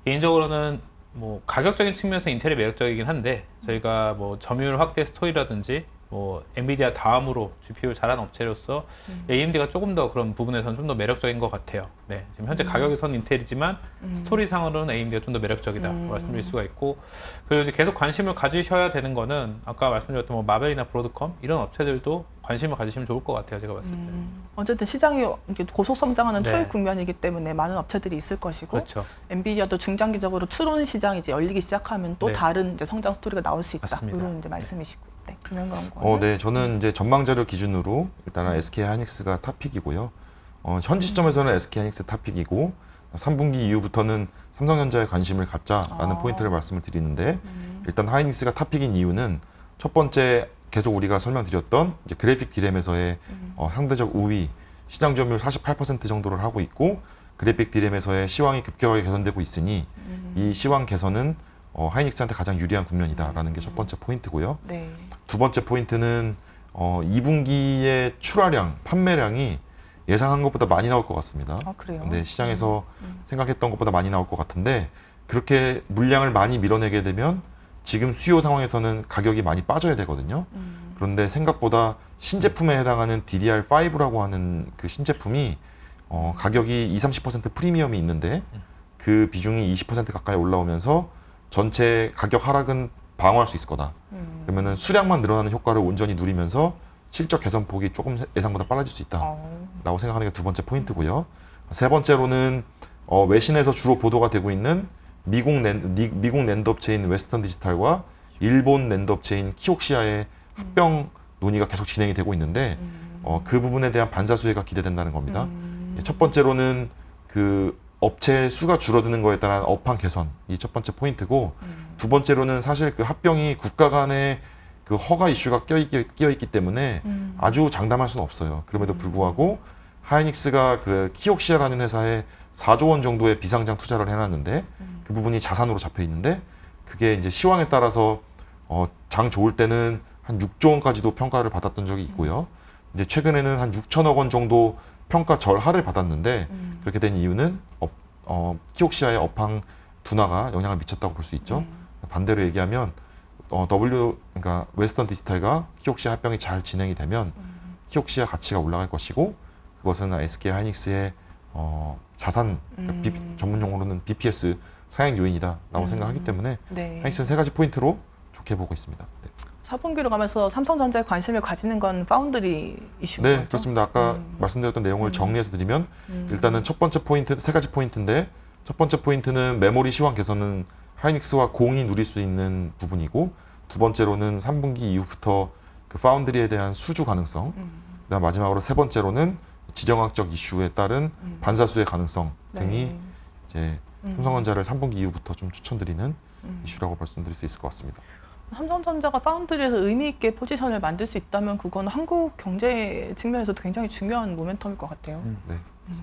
개인적으로는 뭐 가격적인 측면에서 인텔이 매력적이긴 한데 저희가 뭐 점유율 확대 스토리라든지 뭐 엔비디아 다음으로 GPU 잘하는 업체로서 AMD가 조금 더 그런 부분에서는 좀 더 매력적인 것 같아요. 네, 지금 현재 가격에서는 인텔이지만 스토리상으로는 AMD가 좀 더 매력적이다 말씀드릴 수가 있고 그리고 이제 계속 관심을 가지셔야 되는 거는 아까 말씀드렸던 뭐 마벨이나 브로드컴 이런 업체들도 관심을 가지시면 좋을 것 같아요. 제가 봤을 때. 어쨌든 시장이 이렇게 고속 성장하는 네. 초유 국면이기 때문에 많은 업체들이 있을 것이고 그렇죠. 엔비디아도 중장기적으로 추론 시장이 이제 열리기 시작하면 또 네. 다른 이제 성장 스토리가 나올 수 있다. 맞습니다. 이런 이제 말씀이시고. 네. 금융광고는 네, 저는 이제 전망 자료 기준으로 일단은 SK 하이닉스가 탑픽이고요. 현지 시점에서는 SK 하이닉스 탑픽이고 3분기 이후부터는 삼성전자에 관심을 갖자라는 포인트를 말씀을 드리는데 일단 하이닉스가 탑픽인 이유는 첫 번째 계속 우리가 설명드렸던 이제 그래픽 디램에서의 상대적 우위, 시장 점유율 48% 정도를 하고 있고 그래픽 디램에서의 시황이 급격하게 개선되고 있으니 이 시황 개선은 하이닉스한테 가장 유리한 국면이다라는 게 첫 번째 포인트고요. 네. 두 번째 포인트는 2분기의 출하량, 판매량이 예상한 것보다 많이 나올 것 같습니다. 아, 그래요? 근데 시장에서 생각했던 것보다 많이 나올 것 같은데 그렇게 물량을 많이 밀어내게 되면 지금 수요 상황에서는 가격이 많이 빠져야 되거든요. 그런데 생각보다 신제품에 해당하는 DDR5라고 하는 그 신제품이 가격이 20-30% 프리미엄이 있는데 그 비중이 20% 가까이 올라오면서 전체 가격 하락은 방어할 수 있을 거다. 그러면은 수량만 늘어나는 효과를 온전히 누리면서 실적 개선폭이 조금 예상보다 빨라질 수 있다라고 생각하는 게 두 번째 포인트고요. 세 번째로는 외신에서 주로 보도가 되고 있는 미국 낸드 업체인 웨스턴 디지털과 일본 낸드 업체인 키옥시아의 합병 논의가 계속 진행이 되고 있는데 그 부분에 대한 반사 수혜가 기대된다는 겁니다. 첫 번째로는 그 업체 수가 줄어드는 거에 따른 업황 개선, 이 첫 번째 포인트고, 두 번째로는 사실 그 합병이 국가 간의 그 허가 이슈가 끼어있기 때문에 아주 장담할 수는 없어요. 그럼에도 불구하고 하이닉스가 그 키옥시아라는 회사에 4조 원 정도의 비상장 투자를 해놨는데 그 부분이 자산으로 잡혀 있는데 그게 이제 시황에 따라서 장 좋을 때는 한 6조 원까지도 평가를 받았던 적이 있고요. 이제 최근에는 한 6천억 원 정도 평가 절하를 받았는데 그렇게 된 이유는 키옥시아의 업황 둔화가 영향을 미쳤다고 볼 수 있죠. 반대로 얘기하면 그러니까 웨스턴 디지털과 키옥시아 합병이 잘 진행이 되면 키옥시아 가치가 올라갈 것이고 그것은 SK 하이닉스의 자산 전문 용어로는 BPS 상향 요인이다라고 생각하기 때문에 네. 하이닉스는 세 가지 포인트로 좋게 보고 있습니다. 네. 4분기로 가면서 삼성전자에 관심을 가지는 건 파운드리 이슈인 네, 거죠? 그렇습니다. 아까 말씀드렸던 내용을 정리해서 드리면 일단은 첫 번째 포인트, 세 가지 포인트인데 첫 번째 포인트는 메모리 시황 개선은 하이닉스와 공이 누릴 수 있는 부분이고 두 번째로는 3분기 이후부터 그 파운드리에 대한 수주 가능성 그다음 마지막으로 세 번째로는 지정학적 이슈에 따른 반사수의 가능성 등이 네. 이제 삼성전자를 3분기 이후부터 좀 추천드리는 이슈라고 말씀드릴 수 있을 것 같습니다. 삼성전자가 파운드리에서 의미 있게 포지션을 만들 수 있다면 그건 한국 경제 측면에서도 굉장히 중요한 모멘텀일 것 같아요. 네,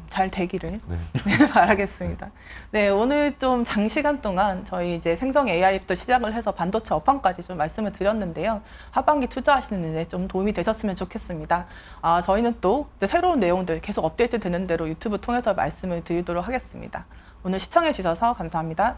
잘 되기를 네. 바라겠습니다. 네, 오늘 좀 장시간 동안 저희 이제 생성 AI부터 시작을 해서 반도체 업황까지 좀 말씀을 드렸는데요. 하반기 투자하시는데 좀 도움이 되셨으면 좋겠습니다. 저희는 또 이제 새로운 내용들 계속 업데이트 되는 대로 유튜브 통해서 말씀을 드리도록 하겠습니다. 오늘 시청해 주셔서 감사합니다.